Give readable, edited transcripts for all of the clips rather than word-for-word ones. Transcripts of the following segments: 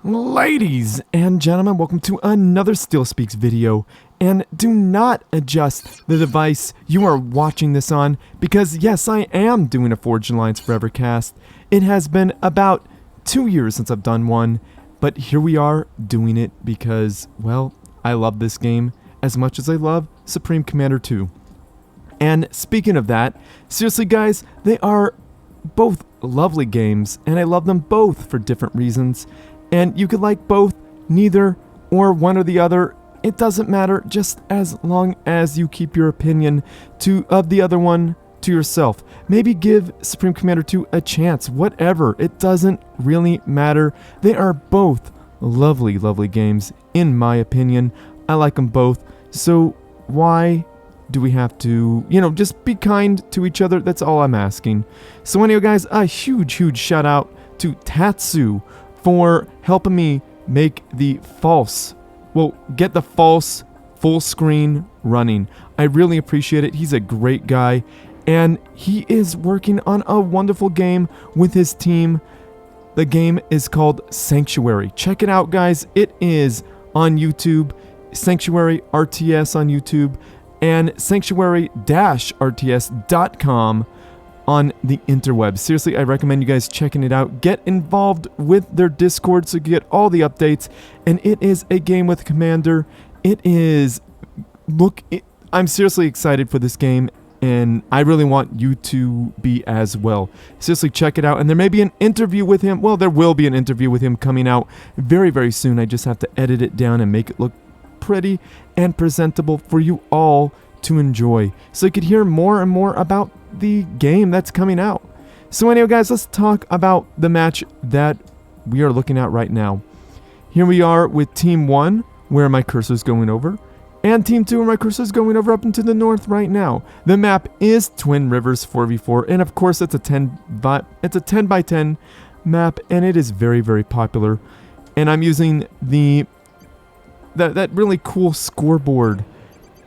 Ladies and gentlemen, welcome to another Still Speaks video. And do not adjust the device you are watching this on, because yes, I am doing a Forged Alliance Forever cast. It has been about 2 years since I've done one, but here we are doing it because, well, I love this game as much as I love Supreme Commander 2. And speaking of that, seriously guys, they are both lovely games, and I love them both for different reasons. And you could like both, neither, or one or the other. It doesn't matter, just as long as you keep your opinion of the other one to yourself. Maybe give Supreme Commander 2 a chance, whatever. It doesn't really matter. They are both lovely, lovely games, in my opinion. I like them both. So why do we have to, just be kind to each other? That's all I'm asking. So anyway, guys, a huge shout out to Tatsu for helping me make get the false full screen running. I really appreciate it. He's a great guy, and he is working on a wonderful game with his team. The game is called Sanctuary. Check it out, guys. It is on YouTube, Sanctuary RTS on YouTube, and sanctuary-rts.com on the interwebs. Seriously, I recommend you guys checking it out. Get involved with their Discord so you get all the updates. And it is a game with Commander. I'm seriously excited for this game, and I really want you to be as well. Seriously, check it out. And there may be an interview with him. Well, there will be an interview with him coming out very, very soon. I just have to edit it down and make it look pretty and presentable for you all to enjoy, so you could hear more and more about the game that's coming out. So anyway, guys, let's talk about the match that we are looking at right now. Here we are with Team 1, where my cursor's going over, and Team 2, where my cursor's going over up into the north right now. The map is Twin Rivers 4v4, and of course it's a 10 by 10 map, and it is very, very popular. And I'm using that really cool scoreboard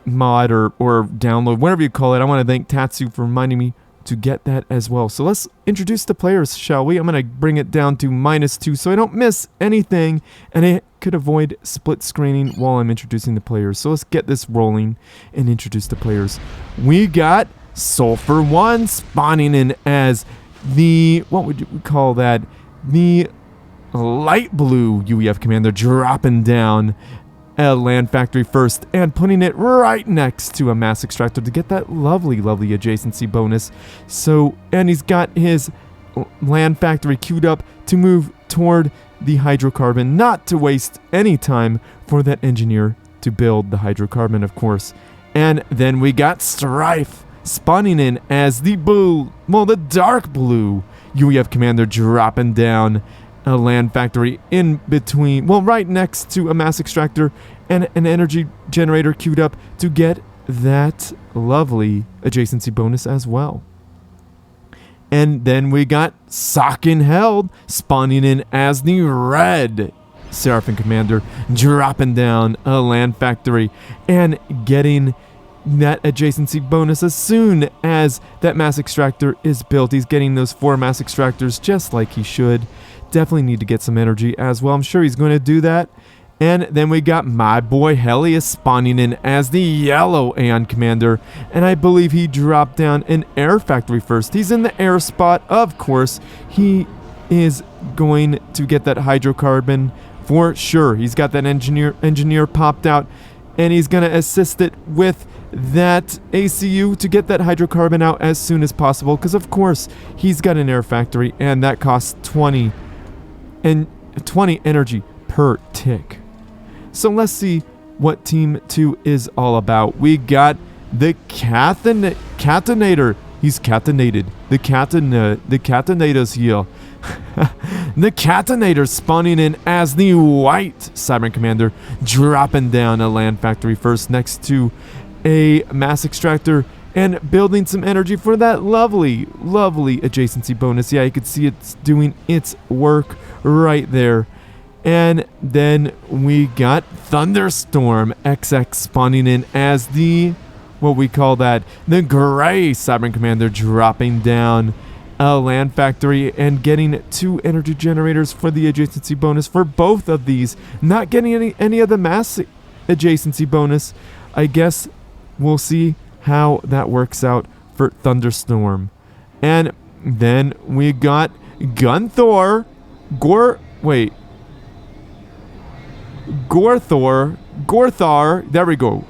mod or download, whatever you call it. I want to thank Tatsu for reminding me to get that as well. So let's introduce the players, shall we? I'm going to bring it down to -2 so I don't miss anything, and I could avoid split screening while I'm introducing the players. So let's get this rolling and introduce the players. We got Sulfur 1 spawning in as the, what would you call that? The light blue UEF commander, dropping down a land factory first and putting it right next to a mass extractor to get that lovely adjacency bonus. So, and he's got his land factory queued up to move toward the hydrocarbon, not to waste any time for that engineer to build the hydrocarbon, of course. And then we got Strife spawning in as the dark blue UEF commander, dropping down a land factory in between, right next to a mass extractor and an energy generator queued up to get that lovely adjacency bonus as well. And then we got Sockenheld spawning in as the red Seraphim commander, dropping down a land factory and getting that adjacency bonus as soon as that mass extractor is built. He's getting those 4 mass extractors just like he should. Definitely need to get some energy as well. I'm sure he's going to do that. And then we got my boy Helius spawning in as the yellow Aeon commander, and I believe he dropped down an air factory first. He's in the air spot, of course. He is going to get that hydrocarbon for sure. He's got that engineer popped out, and he's going to assist it with that ACU to get that hydrocarbon out as soon as possible, because of course he's got an air factory, and that costs 20 energy per tick. So let's see what Team 2 is all about. We got the Catenator. He's catenated. The Catenator's here. The Catenator spawning in as the white Cyber Commander, dropping down a land factory first next to a mass extractor and building some energy for that lovely adjacency bonus. Yeah, you can see it's doing its work right there. And then we got Thunderstormxx spawning in as the, the gray Cyber Commander, dropping down a land factory and getting 2 energy generators for the adjacency bonus for both of these. Not getting any of the mass adjacency bonus. I guess we'll see how that works out for Thunderstorm. And then we got Gorthaur. Gorthaur. There we go.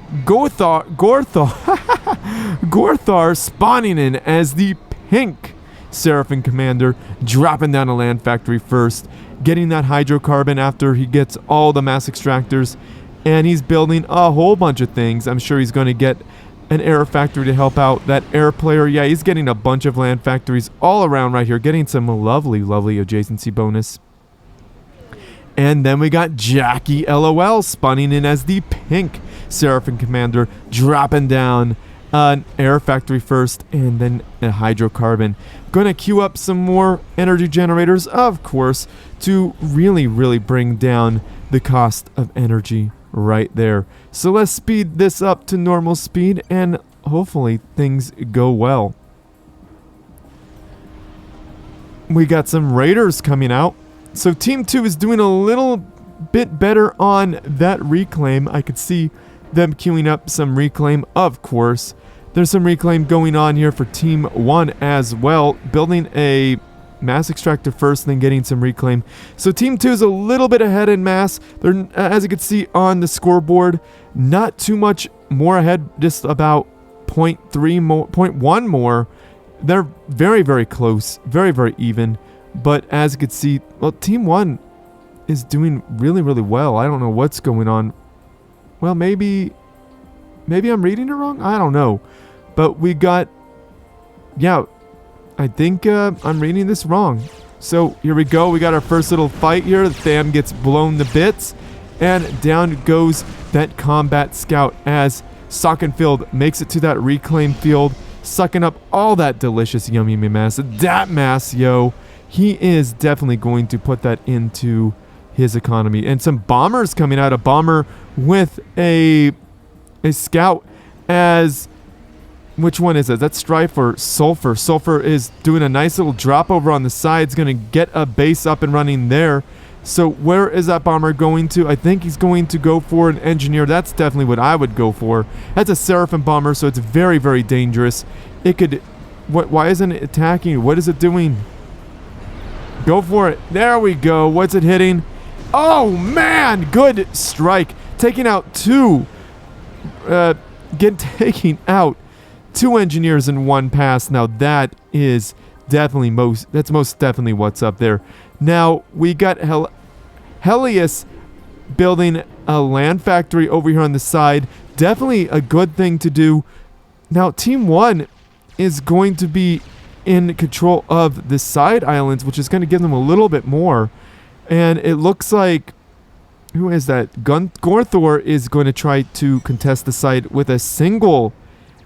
Gorthaur spawning in as the pink Seraphim Commander, dropping down a land factory first, getting that hydrocarbon after he gets all the mass extractors, and he's building a whole bunch of things. I'm sure he's going to get an air factory to help out that air player. Yeah, he's getting a bunch of land factories all around right here, getting some lovely adjacency bonus. And then we got Jackylol spawning in as the pink Seraphim Commander, dropping down an air factory first and then a hydrocarbon. Gonna queue up some more energy generators, of course, to really bring down the cost of energy right there. So let's speed this up to normal speed and hopefully things go well. We got some raiders coming out. So Team 2 is doing a little bit better on that reclaim. I could see them queuing up some reclaim, of course. There's some reclaim going on here for Team 1 as well, building a mass extractor first, then getting some reclaim. So Team 2 is a little bit ahead in mass. They're, as you can see on the scoreboard, not too much more ahead, just about 0.3 more, 0.1 more. They're very close, very even. But as you can see, well, Team 1 is doing really well. I don't know what's going on. Well, maybe I'm reading it wrong? I don't know. But we got, yeah, I think I'm reading this wrong. So here we go. We got our first little fight here. The Tham gets blown to bits. And down goes that combat scout as Sockenheld makes it to that reclaim field, sucking up all that delicious yummy mass. That mass, yo. He is definitely going to put that into his economy. And some bombers coming out. A bomber with a scout as... Which one is it? That's Strife or Sulfur? Sulfur is doing a nice little drop over on the side. He's going to get a base up and running there. So where is that bomber going to? I think he's going to go for an engineer. That's definitely what I would go for. That's a Seraphim bomber, so it's very dangerous. It could... Why isn't it attacking? What is it doing? Go for it. There we go. What's it hitting? Oh, man. Good strike. Taking out 2. Taking out 2 engineers in one pass. Now that is definitely most definitely what's up there. Now we got Helyus building a land factory over here on the side. Definitely a good thing to do. Now Team 1 is going to be in control of the side islands, which is going to give them a little bit more. And it looks like, who is that? Gorthaur is going to try to contest the side with a single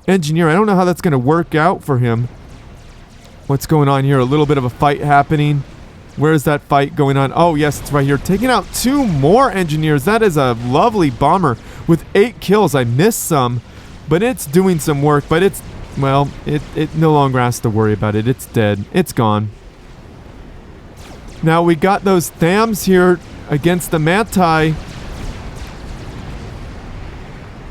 engineer. I don't know how that's going to work out for him. What's going on here? A little bit of a fight happening. Where is that fight going on? Oh, yes, it's right here. Taking out 2 more engineers. That is a lovely bomber with 8 kills. I missed some, but it's doing some work. But it's, well, it no longer has to worry about it. It's dead. It's gone. Now we got those Thams here against the Manti.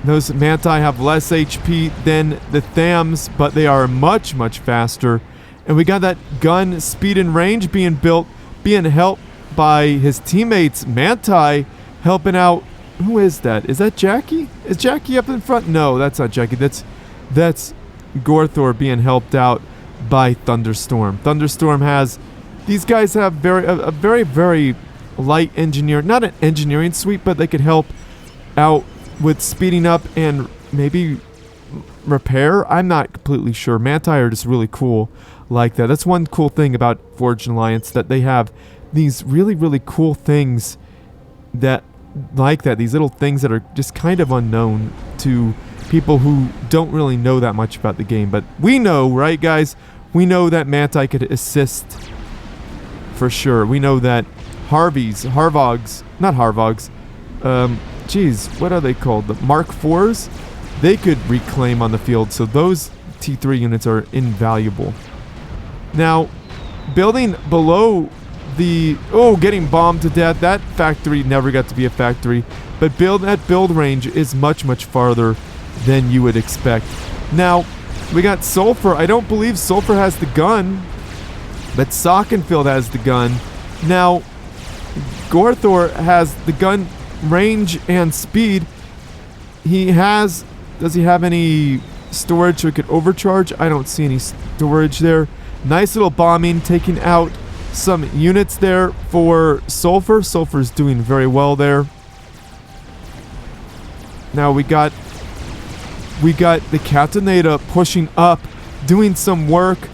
Those Manti have less HP than the Thams, but they are much faster. And we got that gun speed and range being built, being helped by his teammates. Manti helping out. Who is that? Is that Jackie? Is Jackie up in front? No, that's not Jackie. That's Gorthaur being helped out by Thunderstorm. Thunderstorm has... These guys have a very light engineer. Not an engineering suite, but they could help out with speeding up and maybe repair. I'm not completely sure. Manti are just really cool like that. That's one cool thing about Forged Alliance, that they have these really cool things that like that. These little things that are just kind of unknown to people who don't really know that much about the game. But we know, right, guys? We know that Manti could assist for sure. We know that geez, what are they called? The Mark IVs? They could reclaim on the field, so those T3 units are invaluable. Now, building below the... Oh, getting bombed to death. That factory never got to be a factory. But that build range is much, much farther than you would expect. Now, we got Sulfur. I don't believe Sulfur has the gun, but Sockenheld has the gun. Now, Gorthaur has the gun range and speed. Does he have any storage so he could overcharge? I don't see any storage there. Nice little bombing, taking out some units there for Sulfur. Sulfur's doing very well there. Now we got the Catenator pushing up, doing some work.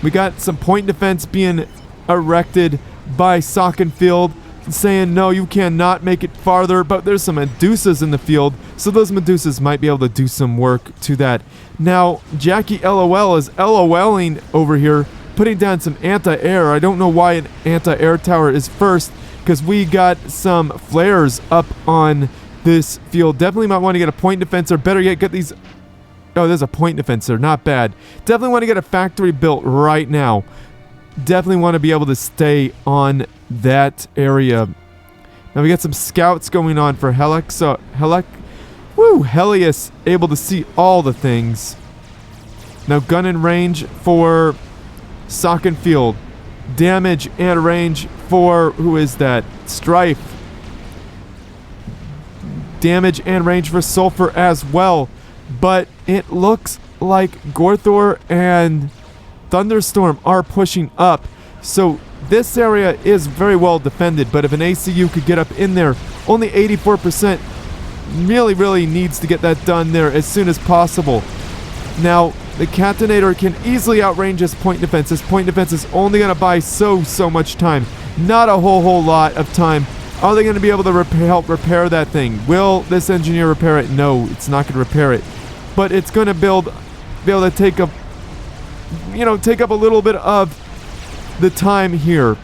We got some point defense being erected by Sockenheld, saying, no, you cannot make it farther, but there's some Medusas in the field, so those Medusas might be able to do some work to that. Now, Jackylol is LOLing over here, putting down some anti-air. I don't know why an anti-air tower is first, because we got some flares up on this field. Definitely might want to get a point defense, or better yet, get these... Oh, there's a point defense there. Not bad. Definitely want to get a factory built right now. Definitely want to be able to stay on that area. Now we got some scouts going on for Helyus, able to see all the things. Now gun and range for Sockenheld. Damage and range for, who is that? Strife. Damage and range for Sulfur as well. But it looks like Gorthaur and Thunderstorm are pushing up. So this area is very well defended, but if an ACU could get up in there, only 84%, really needs to get that done there as soon as possible. Now, the Catenator can easily outrange his point defense. His point defense is only going to buy so much time. Not a whole lot of time. Are they going to be able to help repair that thing? Will this engineer repair it? No, it's not going to repair it. But it's going to be able to take up, take up a little bit of the time here.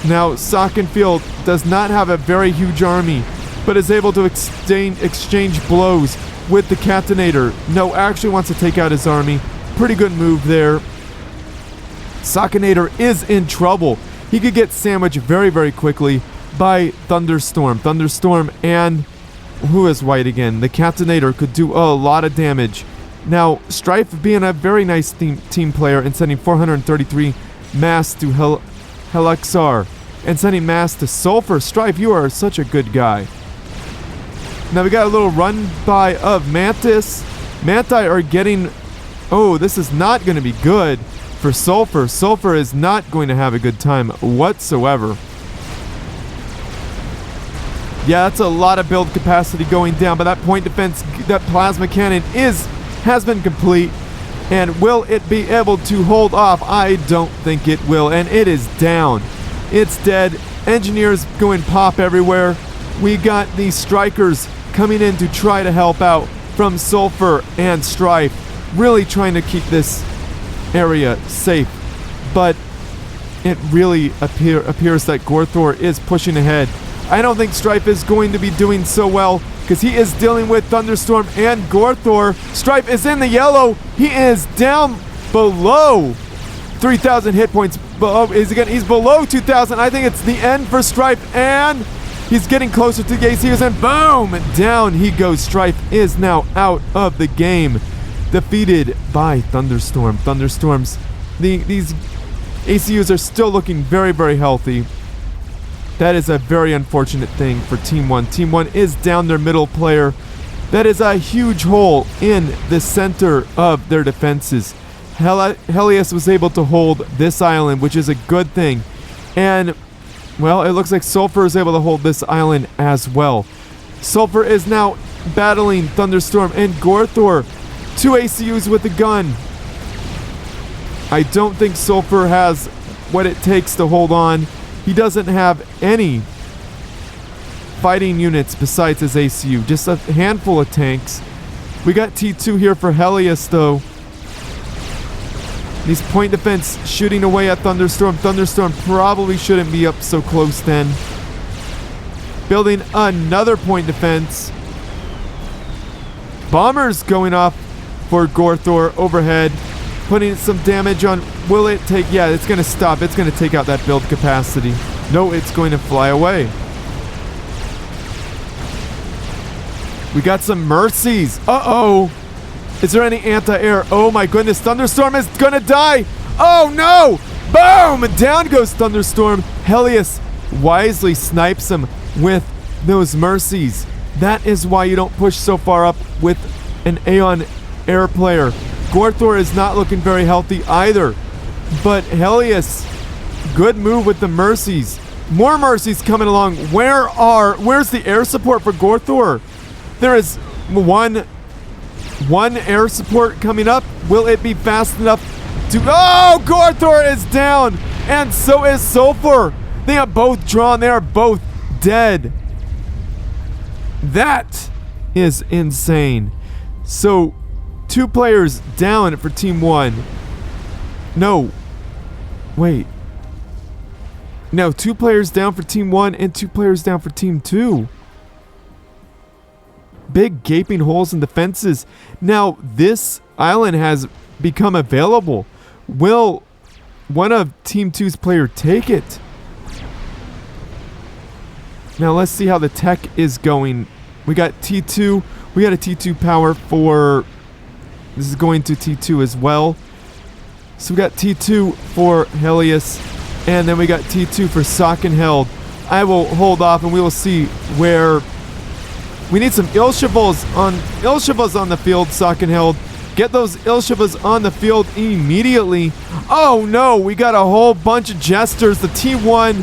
Now, Sockenheld does not have a very huge army, but is able to exchange blows with the Catenator. No, actually wants to take out his army. Pretty good move there. Sockenheld is in trouble. He could get sandwiched very quickly by Thunderstorm. Thunderstorm and who is white again? The Catenator could do a lot of damage. Now, Strife being a very nice team player and sending 433 mass to HelyusHD and sending mass to Sulfur. Strife, you are such a good guy. Now we got a little run by of Mantis. Manti are getting... Oh, this is not going to be good for Sulfur. Sulfur is not going to have a good time whatsoever. Yeah, that's a lot of build capacity going down, but that point defense, that plasma cannon has been complete. And will it be able to hold off? I don't think it will, and it is down. It's dead. Engineers going pop everywhere. We got these strikers coming in to try to help out from Sulfur and Strife, really trying to keep this area safe. But it really appears that Gorthaur is pushing ahead. I don't think Strife is going to be doing so well because he is dealing with Thunderstorm and Gorthaur. Strife is in the yellow. He is down below 3,000 hit points. He's below 2,000. I think it's the end for Strife, and he's getting closer to the ACUs, and boom! Down he goes. Strife is now out of the game, defeated by Thunderstorm. These ACUs are still looking very healthy. That is a very unfortunate thing for Team 1. Team 1 is down their middle player. That is a huge hole in the center of their defenses. Helyus was able to hold this island, which is a good thing. And, well, it looks like Sulfur is able to hold this island as well. Sulfur is now battling Thunderstorm and Gorthaur. 2 ACUs with a gun. I don't think Sulfur has what it takes to hold on. He doesn't have any fighting units besides his ACU. Just a handful of tanks. We got T2 here for Helyus, though. These point defense shooting away at Thunderstorm. Thunderstorm probably shouldn't be up so close then. Building another point defense. Bombers going off for Gorthaur overhead. Putting some damage on. Will it take? Yeah, it's going to stop. It's going to take out that build capacity. No, it's going to fly away. We got some mercies. Uh-oh. Is there any anti-air? Oh my goodness. Thunderstorm is going to die. Oh no. Boom. Down goes Thunderstorm. Helyus wisely snipes him with those mercies. That is why you don't push so far up with an Aeon air player. Gorthaur is not looking very healthy either. But Helyus, good move with the mercies. More mercies coming along. Where's the air support for Gorthaur? There is one air support coming up. Will it be fast enough to... Oh, Gorthaur is down. And so is Sulfur. They are both drawn. They are both dead. That is insane. So, 2 players down for Team 1. No. Wait. No, 2 players down for Team 1 and 2 players down for Team 2. Big gaping holes in the fences. Now, this island has become available. Will one of Team 2's player take it? Now, let's see how the tech is going. We got T2. We got a T2 power for... This is going to T2 as well. So we got T2 for Helyus. And then we got T2 for Sockenheld. I will hold off and we will see where... We need some Ilshavals on the field, Sockenheld. Get those Ilshavas on the field immediately. Oh no, we got a whole bunch of Jesters. The T1...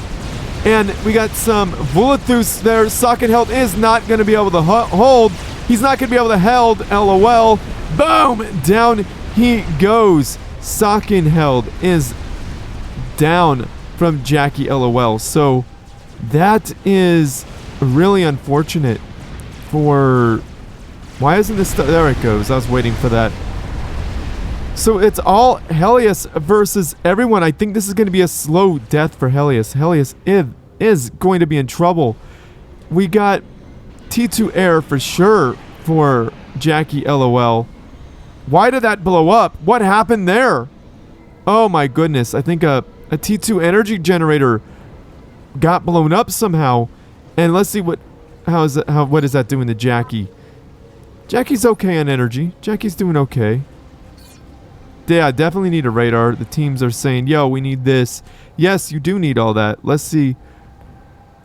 And we got some Vulathus there. Sockenheld is not going to be able to hold. He's not going to be able to held. LOL. Boom! Down he goes. Sockenheld is down from Jackylol. So that is really unfortunate for... Why isn't this... There it goes. I was waiting for that. So it's all Helyus versus everyone. I think this is going to be a slow death for Helyus. Helyus is going to be in trouble. We got T2 air for sure for Jackylol. Why did that blow up? What happened there? Oh my goodness. I think a T2 energy generator got blown up somehow. And let's see what is that doing to Jackie? Jackie's okay on energy. Jackie's doing okay. Yeah, I definitely need a radar. The teams are saying, yo, we need this. Yes, you do need all that. Let's see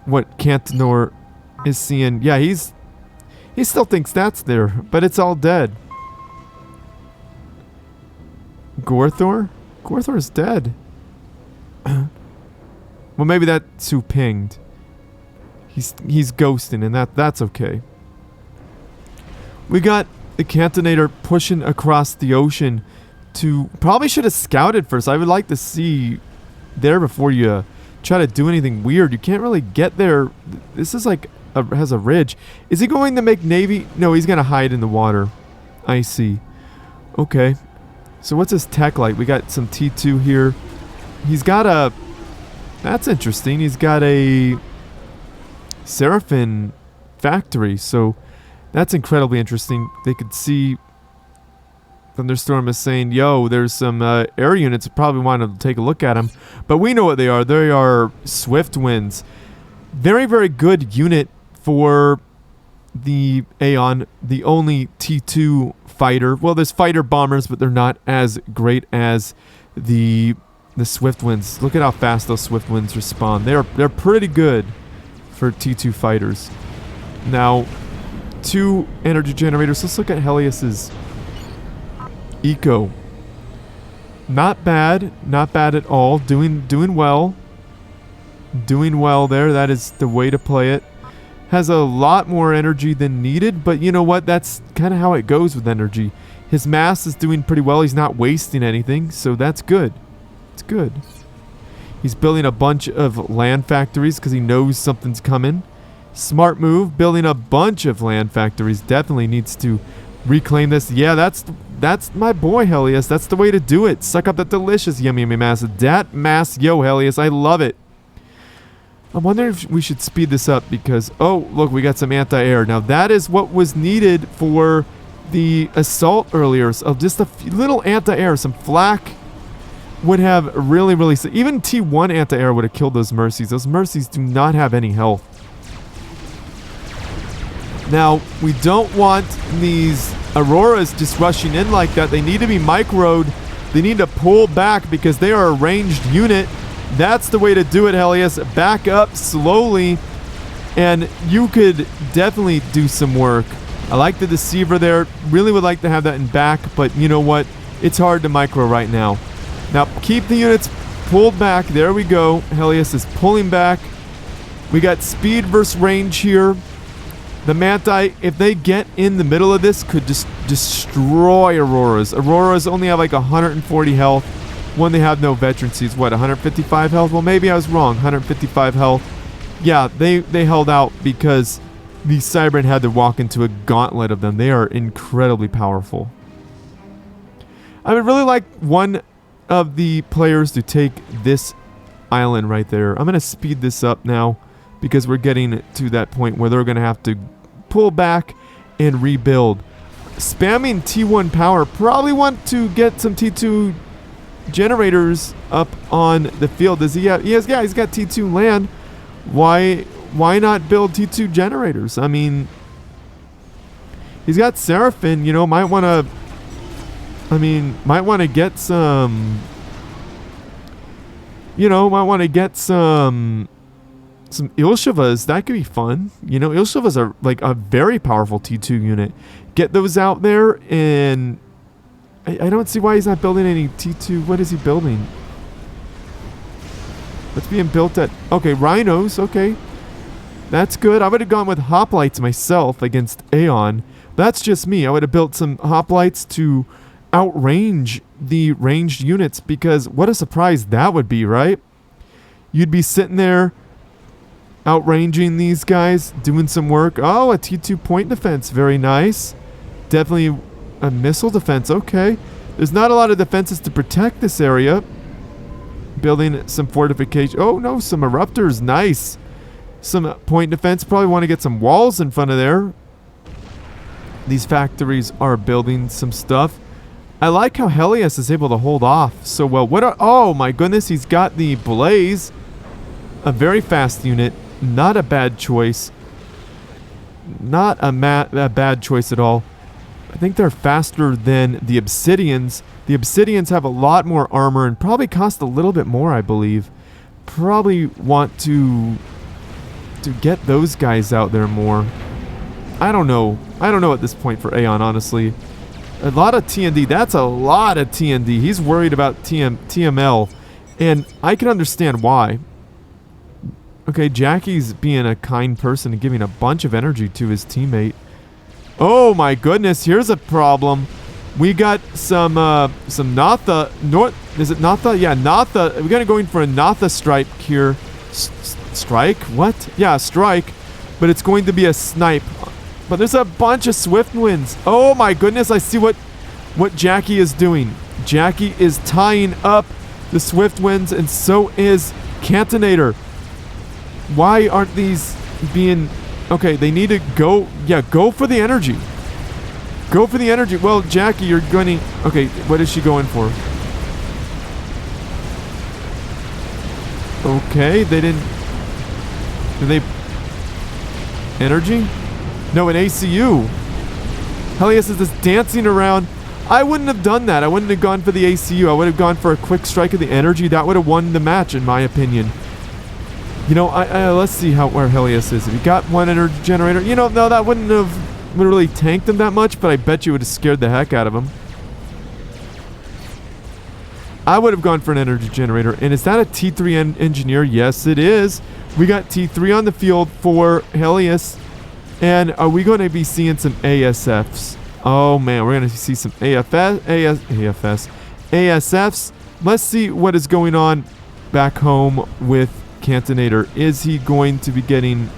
what Cantonor is seeing. Yeah, he still thinks that's there, but it's all dead. Gorthaur? Gorthaur is dead. Well, maybe that's who pinged. He's ghosting, and that's okay. We got the Cantonator pushing across the ocean. Probably should have scouted first. I would like to see there before you try to do anything weird. You can't really get there. This is like has a ridge. Is he going to make Navy? No, he's going to hide in the water. I see. Okay. So what's his tech like? We got some T2 here. He's got a... That's interesting. He's got a Seraphim factory. So that's incredibly interesting. They could see... Thunderstorm is saying, yo, there's some air units. Probably want to take a look at them. But we know what they are. They are Swift Winds. Very, very good unit for the Aeon. The only T2 fighter. Well, there's fighter bombers, but they're not as great as the Swift Winds. Look at how fast those Swift Winds respond. They're pretty good for T2 fighters. Now, 2 energy generators. Let's look at Helyus's eco. Not bad at all. Doing well there. That is the way to play it. Has a lot more energy than needed, but you know what, that's kind of how it goes with energy. His mass is doing pretty well. He's not wasting anything, so that's good. It's good. He's building a bunch of land factories because he knows something's coming. Smart move. Building a bunch of land factories. Definitely needs to reclaim this. Yeah, that's my boy, Helyus. That's the way to do it. Suck up that delicious yummy mass. Dat mass, yo, Helyus. I love it. I'm wondering if we should speed this up because, oh, look, we got some anti-air. Now, that is what was needed for the assault earlier. So just a little anti-air, some flak would have really... Even T1 anti-air would have killed those Mercies. Those Mercies do not have any health. Now, we don't want these Auroras just rushing in like that. They need to be microed. They need to pull back because they are a ranged unit. That's the way to do it, Helyus. Back up slowly, and you could definitely do some work. I like the Deceiver there. Really would like to have that in back, but you know what? It's hard to micro right now. Now, keep the units pulled back. There we go. Helyus is pulling back. We got speed versus range here. The Manti, if they get in the middle of this, could just destroy Auroras. Auroras only have like 140 health. When they have no veterancies, what, 155 health? Well, maybe I was wrong. 155 health. Yeah, they held out because the Cybran had to walk into a gauntlet of them. They are incredibly powerful. I would really like one of the players to take this island right there. I'm going to speed this up now because we're getting to that point where they're going to have to pull back and rebuild. Spamming T1 power, probably want to get some T2 generators up on the field. Does he have? He's got T2 land. Why not build T2 generators? I mean, he's got Seraphim. You know, might want to get some. You know, might want to get some Ilshivas. That could be fun. You know, Ilshivas are like a very powerful T2 unit. Get those out there, and I don't see why he's not building any T2. What is he building? What's being built at? Okay, Rhinos. Okay. That's good. I would have gone with Hoplites myself against Aeon. That's just me. I would have built some Hoplites to outrange the ranged units, because what a surprise that would be, right? You'd be sitting there outranging these guys, doing some work. Oh, a T2 point defense. Very nice. Definitely a missile defense. Okay. There's not a lot of defenses to protect this area. Building some fortification. Oh, no. Some eruptors. Nice. Some point defense. Probably want to get some walls in front of there. These factories are building some stuff. I like how Helyus is able to hold off so well. Oh, my goodness. He's got the Blaze. A very fast unit. Not a bad choice. Not a bad choice at all. I think they're faster than the Obsidians. The Obsidians have a lot more armor and probably cost a little bit more, I believe. Probably want to get those guys out there more. I don't know. I don't know at this point for Aeon, honestly. A lot of TND. That's a lot of TND. He's worried about TML. And I can understand why. Okay, Jackie's being a kind person and giving a bunch of energy to his teammate. Oh my goodness, here's a problem. We got some Natha. Is it Natha? Yeah, Natha. We're gonna go in for a Natha strike here. Strike? What? Yeah, strike. But it's going to be a snipe. But there's a bunch of swift winds. Oh my goodness, I see what Jackie is doing. Jackie is tying up the swift winds, and so is Cantinator. Why aren't these being... Okay, they need to go... Yeah, go for the energy. Go for the energy. Well, Jackie, you're going to... Okay, what is she going for? Okay, they didn't... Did they... Energy? No, an ACU. Helyus is just dancing around. I wouldn't have done that. I wouldn't have gone for the ACU. I would have gone for a quick strike of the energy. That would have won the match, in my opinion. You know, let's see where Helyus is. If he got one energy generator, you know, no, that wouldn't have really tanked him that much, but I bet you would have scared the heck out of him. I would have gone for an energy generator. And is that a T3 engineer? Yes, it is. We got T3 on the field for Helyus. And are we going to be seeing some ASFs? Oh, man, we're going to see some ASFs. Let's see what is going on back home with Cantinator. Is he going to be getting...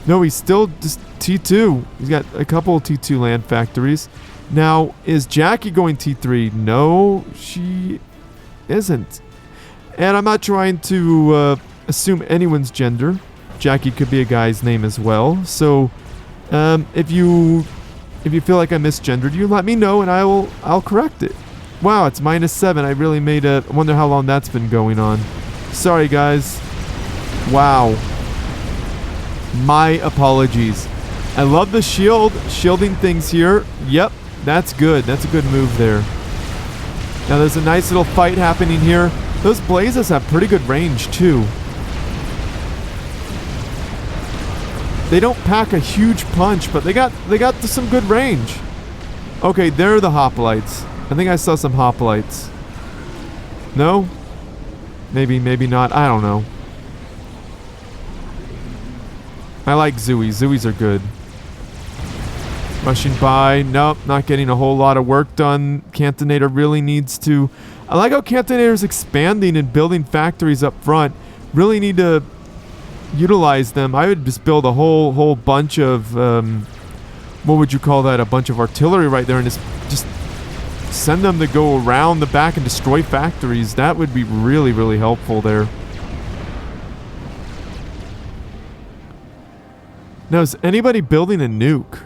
No, he's still just T2. He's got a couple of T2 land factories. Now, is Jackie going T3? No, she isn't. And I'm not trying to assume anyone's gender. Jackie could be a guy's name as well. So, if you If you feel like I misgendered you, let me know and I'll correct it. Wow, it's -7. I really made a... I wonder how long that's been going on. Sorry, guys. Wow. My apologies. I love the shielding things here. Yep, that's good. That's a good move there. Now there's a nice little fight happening here. Those blazes have pretty good range too. They don't pack a huge punch, but they got some good range. Okay, they're the hoplites. I think I saw some hoplites. No? Maybe not. I don't know. I like Zooey. Zooeys are good. Rushing by. Nope, not getting a whole lot of work done. Cantinator really needs to... I like how Cantinator's expanding and building factories up front. Really need to utilize them. I would just build a whole bunch of... what would you call that? A bunch of artillery right there and just send them to go around the back and destroy factories. That would be really, really helpful there. Now, is anybody building a nuke?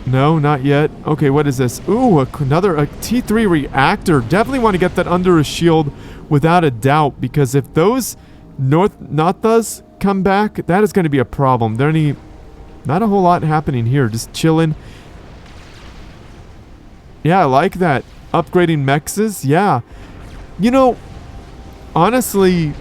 No, not yet. Okay, what is this? Ooh, another T3 reactor. Definitely want to get that under a shield without a doubt, because if those Nothas come back, that is going to be a problem. Not a whole lot happening here. Just chilling. Yeah, I like that. Upgrading mexes. Yeah. You know, honestly,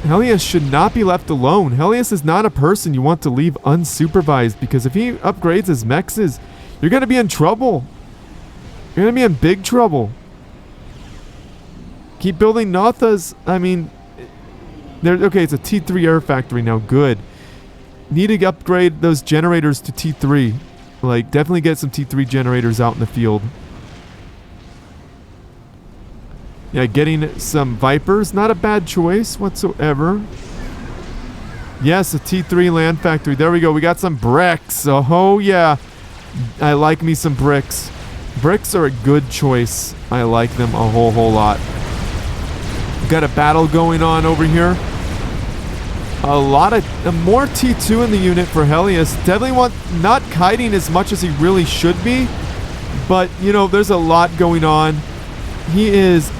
Helyus should not be left alone. Helyus is not a person you want to leave unsupervised, because if he upgrades his mexes, you're going to be in trouble. You're going to be in big trouble. Keep building Nothas. I mean, okay, it's a T3 air factory now. Good. Need to upgrade those generators to T3. Like, definitely get some T3 generators out in the field. Yeah, getting some Vipers. Not a bad choice whatsoever. Yes, a T3 land factory. There we go. We got some bricks. Oh, yeah. I like me some bricks. Bricks are a good choice. I like them a whole lot. Got a battle going on over here. A lot of more T2 in the unit for Helyus. Definitely not kiting as much as he really should be, but you know, there's a lot going on. He is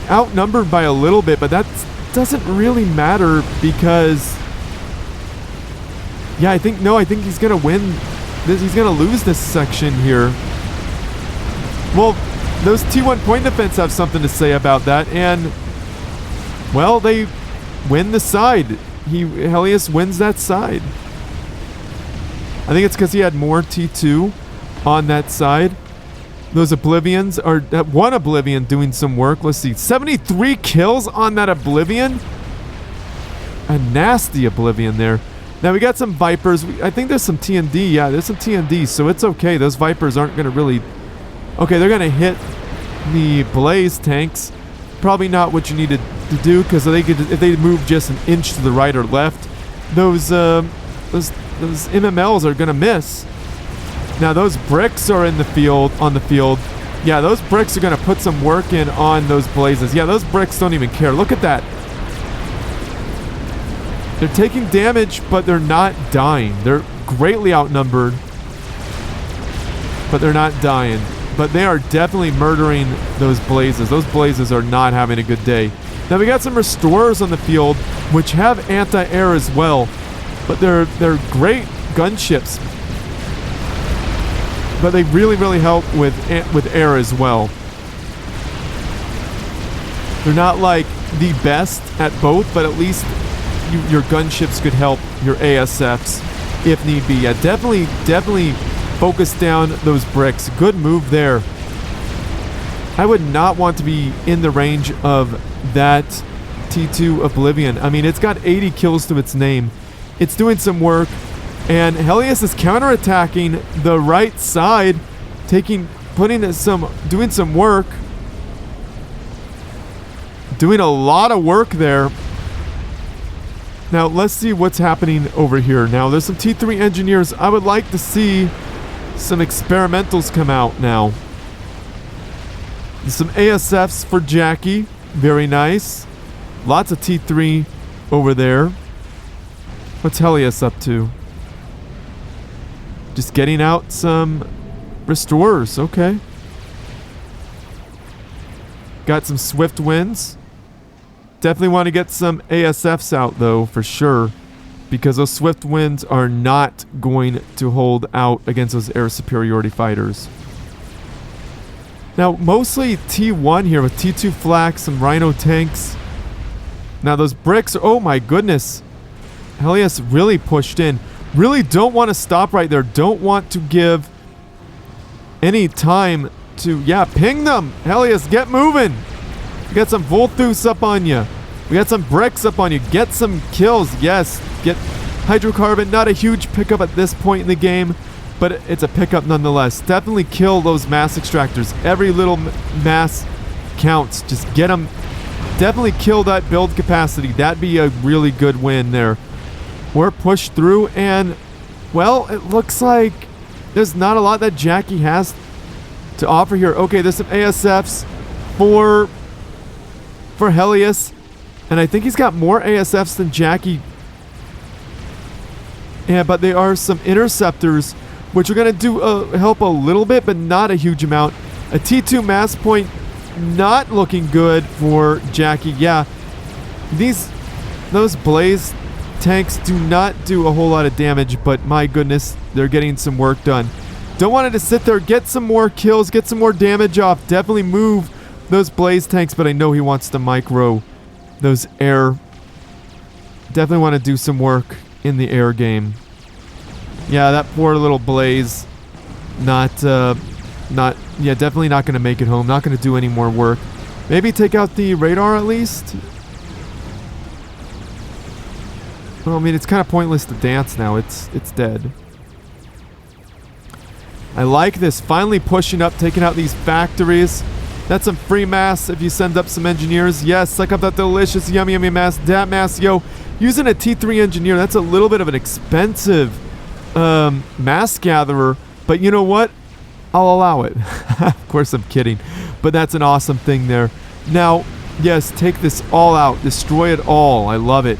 outnumbered by a little bit, but that doesn't really matter because, yeah, I think he's gonna win. He's gonna lose this section here. Well, those T1 point defense have something to say about that, and well, they win the side. Helyus wins that side. I think it's because he had more T2 on that side. Those Oblivions are... one Oblivion doing some work. Let's see. 73 kills on that Oblivion. A nasty Oblivion there. Now we got some Vipers. I think there's some TND. Yeah, there's some TND, so it's okay. Those Vipers aren't going to really... Okay, they're going to hit the Blaze tanks. Probably not what you needed to do, because if they move just an inch to the right or left, those MMLs are gonna miss. Now those bricks are on the field. Yeah, those bricks are gonna put some work in on those blazes. Yeah, those bricks don't even care. Look at that. They're taking damage, but they're not dying. They're greatly outnumbered, but they're not dying. But they are definitely murdering those blazes. Those blazes are not having a good day. Now we got some restorers on the field, which have anti-air as well, but they're great gunships. But they really help with air as well. They're not like the best at both, but at least your gunships could help your ASFs if need be. Yeah, definitely focus down those bricks. Good move there. I would not want to be in the range of that T2 Oblivion. I mean, it's got 80 kills to its name. It's doing some work, and Helyus is counterattacking the right side, doing some work. Doing a lot of work there. Now, let's see what's happening over here. Now, there's some T3 engineers. I would like to see some experimentals come out now. Some ASFs for Jackie. Very nice. Lots of T3 over there. What's Helyus up to? Just getting out some Restorers, okay. Got some swift winds. Definitely want to get some ASFs out, though, for sure. Because those swift winds are not going to hold out against those air superiority fighters. Now, mostly T1 here with T2 flak, some Rhino tanks. Now, those bricks, oh my goodness. Helyus really pushed in. Really don't want to stop right there. Don't want to give any time to, yeah, ping them. Helyus, get moving. We got some Volthus up on you. We got some bricks up on you. Get some kills. Yes, get hydrocarbon. Not a huge pickup at this point in the game, but it's a pickup nonetheless. Definitely kill those mass extractors. Every little mass counts. Just get them. Definitely kill that build capacity. That'd be a really good win there. We're pushed through, and, well, it looks like there's not a lot that Jackie has to offer here. Okay, there's some ASFs for Helyus, and I think he's got more ASFs than Jackie. Yeah, but they are some interceptors, which are going to do help a little bit, but not a huge amount. A T2 mass point, not looking good for Jackie. Yeah, those Blaze tanks do not do a whole lot of damage, but my goodness, they're getting some work done. Don't want it to sit there, get some more kills, get some more damage off. Definitely move those Blaze tanks, but I know he wants to micro those air. Definitely want to do some work in the air game. Yeah, that poor little Blaze, yeah, definitely not going to make it home. Not going to do any more work. Maybe take out the radar at least. Well, I mean, it's kind of pointless to dance now. It's dead. I like this. Finally pushing up, taking out these factories. That's some free mass if you send up some engineers. Yes, suck up that delicious yummy mass. Dat mass, yo. Using a T3 engineer, that's a little bit of an expensive mass gatherer. But you know what? I'll allow it. Of course, I'm kidding. But that's an awesome thing there. Now, yes, take this all out. Destroy it all. I love it.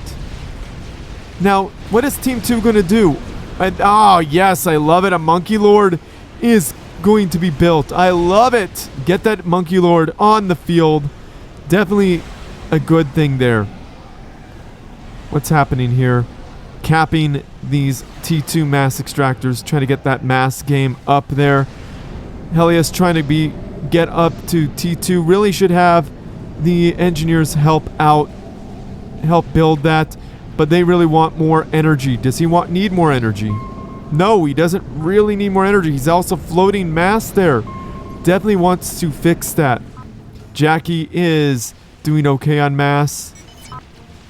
Now, what is Team 2 going to do? Oh, yes, I love it. A Monkey Lord is going to be built. I love it. Get that Monkey Lord on the field. Definitely a good thing there. What's happening here? Capping these T2 mass extractors. Trying to get that mass game up there. Helyus trying to get up to T2. Really should have the engineers help out. Help build that. But they really want more energy. Does he need more energy? No, he doesn't really need more energy. He's also floating mass there. Definitely wants to fix that. Jackie is doing okay on mass.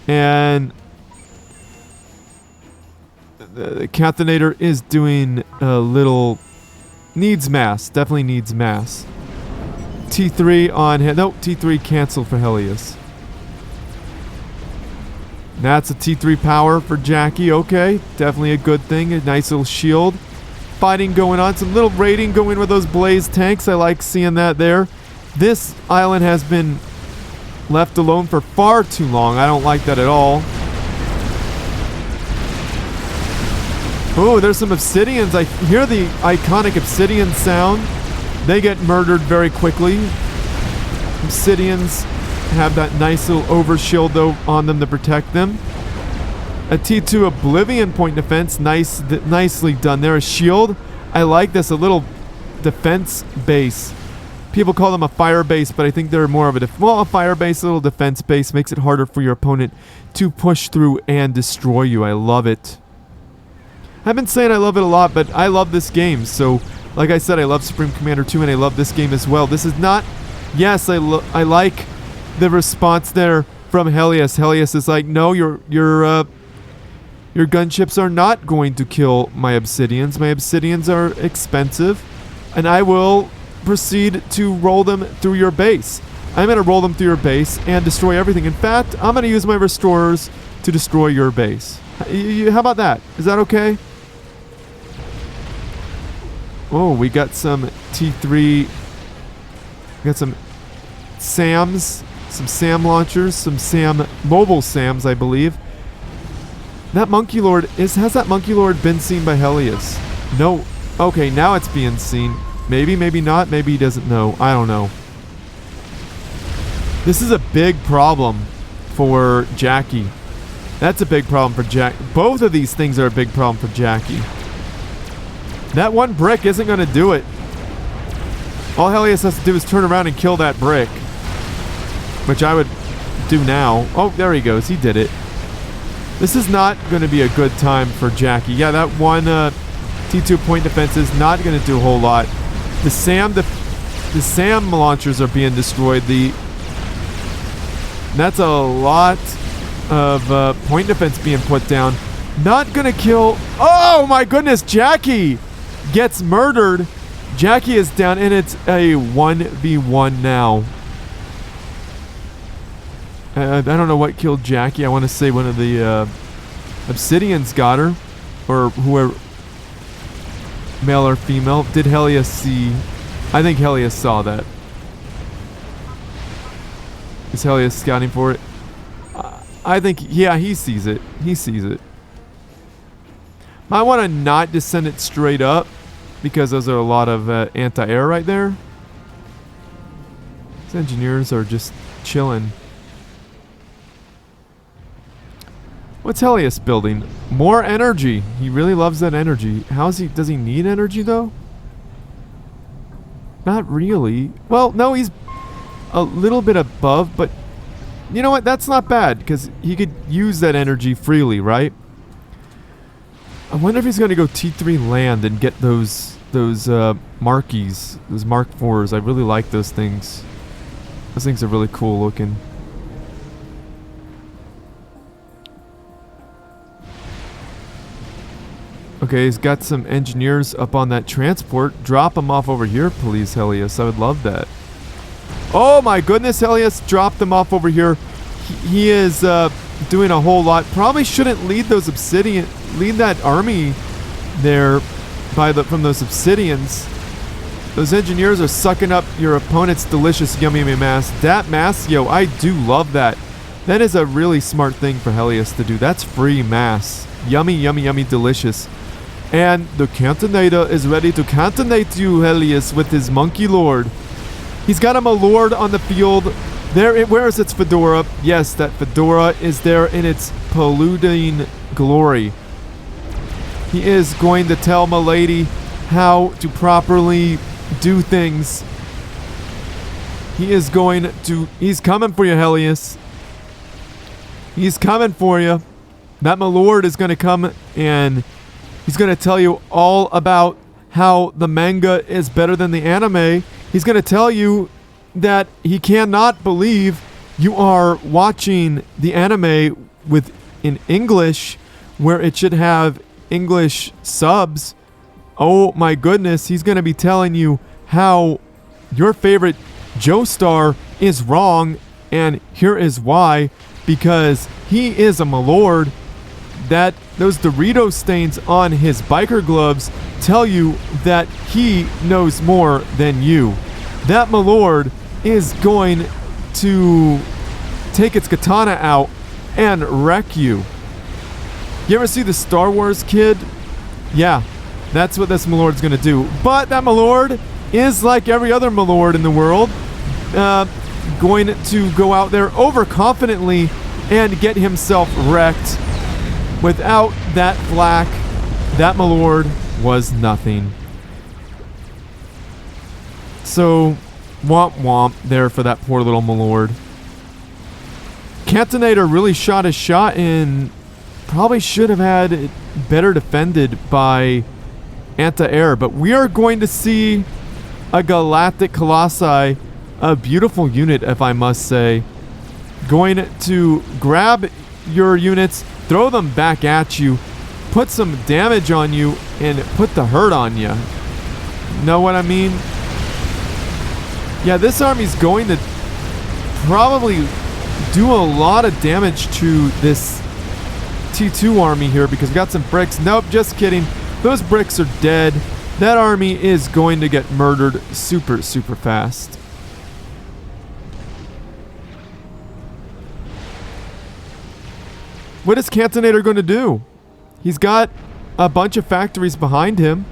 And the Cathenator is doing a little... Needs mass. Definitely needs mass. T3 on... No, T3 canceled for Helyus. That's a T3 power for Jackie. Okay, definitely a good thing. A nice little shield. Fighting going on. Some little raiding going with those Blaze tanks. I like seeing that there. This island has been left alone for far too long. I don't like that at all. Oh, there's some Obsidians. I hear the iconic Obsidian sound. They get murdered very quickly. Obsidians have that nice little overshield though on them to protect them. A T2 Oblivion point defense, nicely done there. A shield, I like this, a little defense base. People call them a fire base, but I think they're more of a fire base, a little defense base makes it harder for your opponent to push through and destroy you. I love it. I've been saying I love it a lot, but I love this game. So, like I said, I love Supreme Commander 2, and I love this game as well. This is not... Yes, I like the response there from Helyus. Helyus is like, no, your gunships are not going to kill my Obsidians. My Obsidians are expensive, and I will proceed to roll them through your base. I'm going to roll them through your base and destroy everything. In fact, I'm going to use my Restorers to destroy your base. How about that? Is that okay? Oh, we got some T3. We got some SAMs. Some SAM launchers. Some SAM mobile SAMs, I believe. That Monkey Lord has that Monkey Lord been seen by Helyus? No. Okay, now it's being seen. Maybe, maybe not. Maybe he doesn't know. I don't know. This is a big problem for Jackie. That's a big problem for Jack. Both of these things are a big problem for Jackie. That one brick isn't going to do it. All Helyus has to do is turn around and kill that brick. Which I would do now. Oh, there he goes. He did it. This is not going to be a good time for Jackie. Yeah, that one T2 point defense is not going to do a whole lot. The SAM launchers are being destroyed. That's a lot of point defense being put down. Not going to kill... Oh, my goodness. Jackie gets murdered. Jackie is down, and it's a 1v1 now. I don't know what killed Jackie. I want to say one of the Obsidians got her. Or whoever... Male or female. Did Helyus see... I think Helyus saw that. Is Helyus scouting for it? I think... Yeah, he sees it. He sees it. I want to not just send it straight up. Because those are a lot of anti-air right there. These engineers are just chilling. What's Helyus building? More energy. He really loves that energy. Does he need energy though? Not really. Well, no, he's a little bit above, but you know what? That's not bad because he could use that energy freely, right? I wonder if he's going to go T3 land and get those Markies, those Mark IVs. I really like those things. Those things are really cool looking. Okay, he's got some engineers up on that transport. Drop them off over here, please, Helyus. I would love that. Oh my goodness, Helyus dropped them off over here. He is doing a whole lot. Probably shouldn't lead those obsidian, lead that army there from those obsidians. Those engineers are sucking up your opponent's delicious yummy yummy mass. That mass, yo, I do love that. That is a really smart thing for Helyus to do. That's free mass. Yummy, yummy, yummy, delicious. And the Cantonator is ready to cantonate you, Helyus, with his Monkey Lord. He's got him a Lord on the field. Where is its fedora? Yes, that fedora is there in its polluting glory. He is going to tell Milady how to properly do things. He's coming for you, Helyus. He's coming for you. That my lord is going to come and he's going to tell you all about how the manga is better than the anime. He's going to tell you that he cannot believe you are watching the anime in English where it should have English subs. Oh my goodness, he's going to be telling you how your favorite Joestar is wrong, and here is why. Because he is a milord. That those Dorito stains on his biker gloves tell you that he knows more than you. That milord is going to take its katana out and wreck you. You ever see the Star Wars kid? Yeah, that's what this milord's going to do. But that milord is like every other milord in the world, going to go out there overconfidently and get himself wrecked. Without that flak, that milord was nothing. So, womp womp there for that poor little milord. Cantonator really shot his shot and probably should have had it better defended by anti-air. But we are going to see a Galactic Colossi, a beautiful unit, if I must say, going to grab your units, throw them back at you, put some damage on you, and put the hurt on you. Know what I mean? Yeah, this army's going to probably do a lot of damage to this T2 army here because we got some bricks. Nope, just kidding. Those bricks are dead. That army is going to get murdered super, super fast. What is Cantonator going to do? He's got a bunch of factories behind him.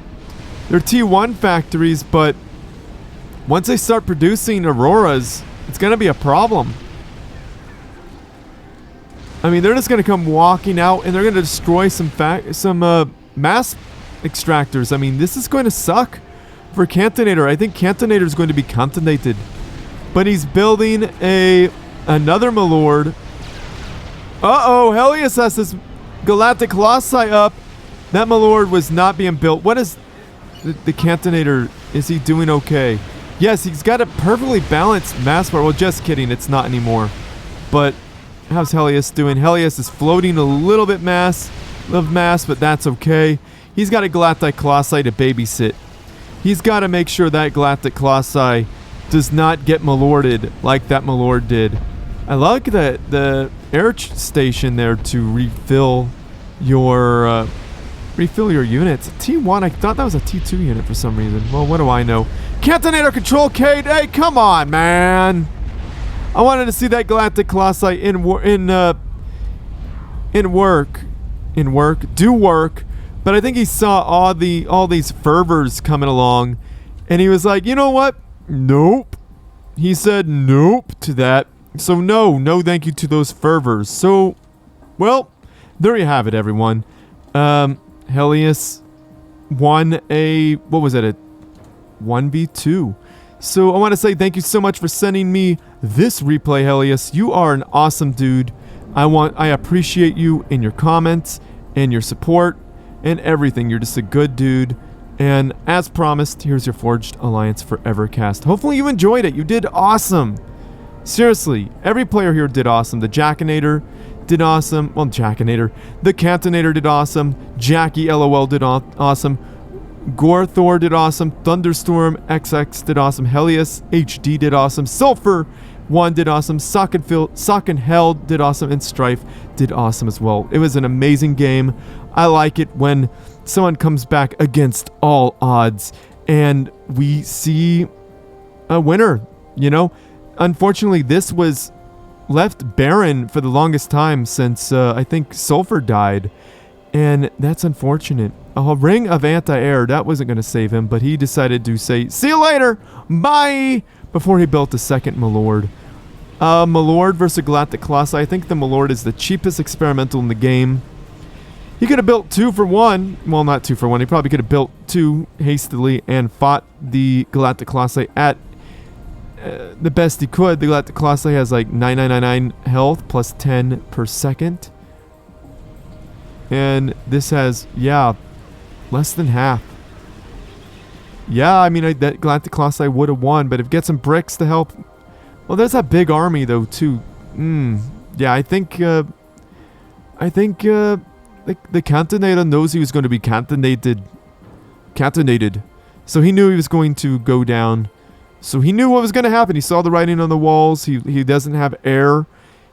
They're T1 factories, but once they start producing Auroras, it's going to be a problem. I mean, they're just going to come walking out and they're going to destroy some mass extractors. I mean, this is going to suck for Cantonator. I think Cantonator is going to be Cantonated. But he's building another Malord. Uh-oh, Helyus has his Galactic Colossi up. That Malord was not being built. What is the Cantonator? Is he doing okay? Yes, he's got a perfectly balanced mass bar. Well, just kidding. It's not anymore. But how's Helyus doing? Helyus is floating a little bit of mass, but that's okay. He's got a Galactic Colossi to babysit. He's got to make sure that Galactic Colossi does not get Malorded like that Malord did. I like the air station there to refill your units. T1, I thought that was a T2 unit for some reason. Well, what do I know? Cantonator control, Cade. Hey, come on, man. I wanted to see that Galactic Colossi do work. But I think he saw all these fervors coming along, and he was like, you know what? Nope. He said nope to that. So no thank you to those fervors. So, well, there you have it, everyone. Helyus won what was it, a 1v2. So I want to say thank you so much for sending me this replay, Helyus. You are an awesome dude. I appreciate you in your comments and your support and everything. You're just a good dude. And as promised, here's your Forged Alliance Forever cast. Hopefully you enjoyed it. You did awesome. Seriously, every player here did awesome. The Jackinator did awesome. Well, Jackinator. The Cantonator did awesome. Jackylol did awesome. Gorthaur did awesome. Thunderstormxx did awesome. HelyusHD did awesome. Sulfur1 did awesome. Sockenheld did awesome. And Strife did awesome as well. It was an amazing game. I like it when someone comes back against all odds and we see a winner, you know? Unfortunately, this was left barren for the longest time since I think Sulfur died, and that's unfortunate. A ring of anti-air, that wasn't going to save him, but he decided to say, see you later, bye, before he built a second Malord. Malord versus Galactic Colossi. I think the Malord is the cheapest experimental in the game. He could have built 2 for 1. Well, not 2 for 1. He probably could have built 2 hastily and fought the Galactic Colossi at the best he could. The Galactic Colossi has like 9999 health plus 10 per second. And this has, yeah, less than half. Yeah, I mean, that Galactic Colossi would have won, but if you get some bricks to help. Well, there's that big army though too. Yeah, I think the Cantonator knows he was going to be Cantonated. So he knew he was going to go down. So he knew what was going to happen. He saw the writing on the walls. He doesn't have air.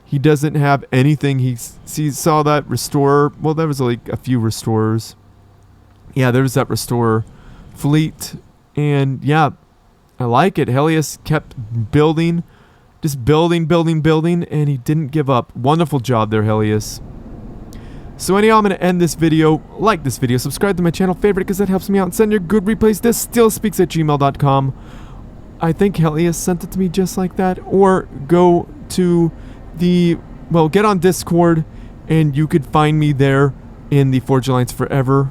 He doesn't have anything. He saw that restorer. Well, there was like a few restorers. Yeah, there was that restorer fleet. And yeah, I like it. Helyus kept building. Just building. And he didn't give up. Wonderful job there, Helyus. So anyhow, I'm going to end this video. Like this video. Subscribe to my channel. Favorite because that helps me out. And send your good replays to stillspeaks@gmail.com. I think Helyus sent it to me just like that. Or go to get on Discord and you could find me there in the Forged Alliance Forever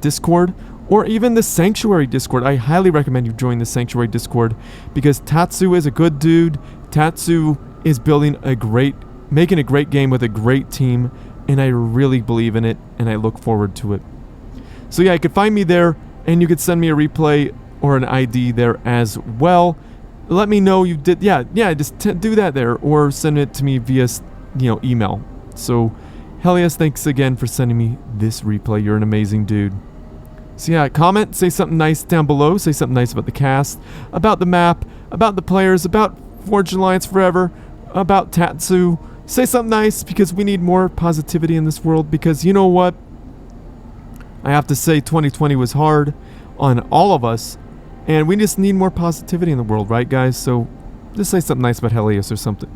Discord. Or even the Sanctuary Discord. I highly recommend you join the Sanctuary Discord because Tatsu is a good dude. Tatsu is making a great game with a great team. And I really believe in it, and I look forward to it. So yeah, you could find me there, and you could send me a replay or an ID there as well. Let me know you did. Yeah, just do that there, or send it to me via, email. So, Helyus, thanks again for sending me this replay. You're an amazing dude. So yeah, comment, say something nice down below. Say something nice about the cast, about the map, about the players, about Forged Alliance Forever, about Tatsu. Say something nice because we need more positivity in this world because you know what? I have to say 2020 was hard on all of us and we just need more positivity in the world, right guys? So just say something nice about Helyus or something.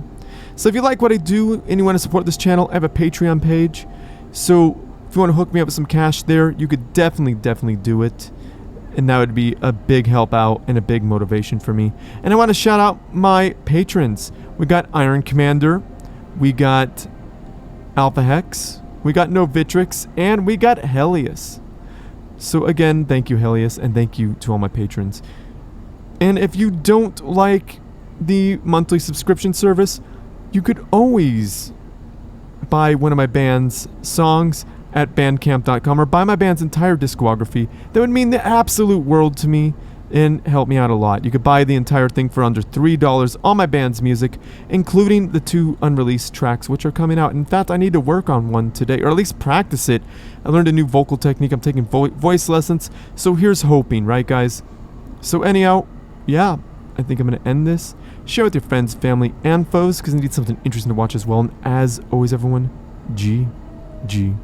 So if you like what I do and you want to support this channel, I have a Patreon page. So if you want to hook me up with some cash there, you could definitely do it. and that would be a big help out and a big motivation for me. And I want to shout out my patrons. We got Iron Commander, we got Alpha Hex, we got Novitrix, and we got Helyus. So again, thank you, Helyus, and thank you to all my patrons. And if you don't like the monthly subscription service, you could always buy one of my band's songs at bandcamp.com, or buy my band's entire discography. That would mean the absolute world to me and help me out a lot. You could buy the entire thing for under $3, all my band's music, including the 2 unreleased tracks which are coming out. In fact, I need to work on one today, or at least practice it. I learned a new vocal technique. I'm taking voice lessons, so here's hoping, right guys? So anyhow, yeah, I think I'm going to end this. Share with your friends, family, and foes, because I need something interesting to watch as well. And as always, everyone, GG.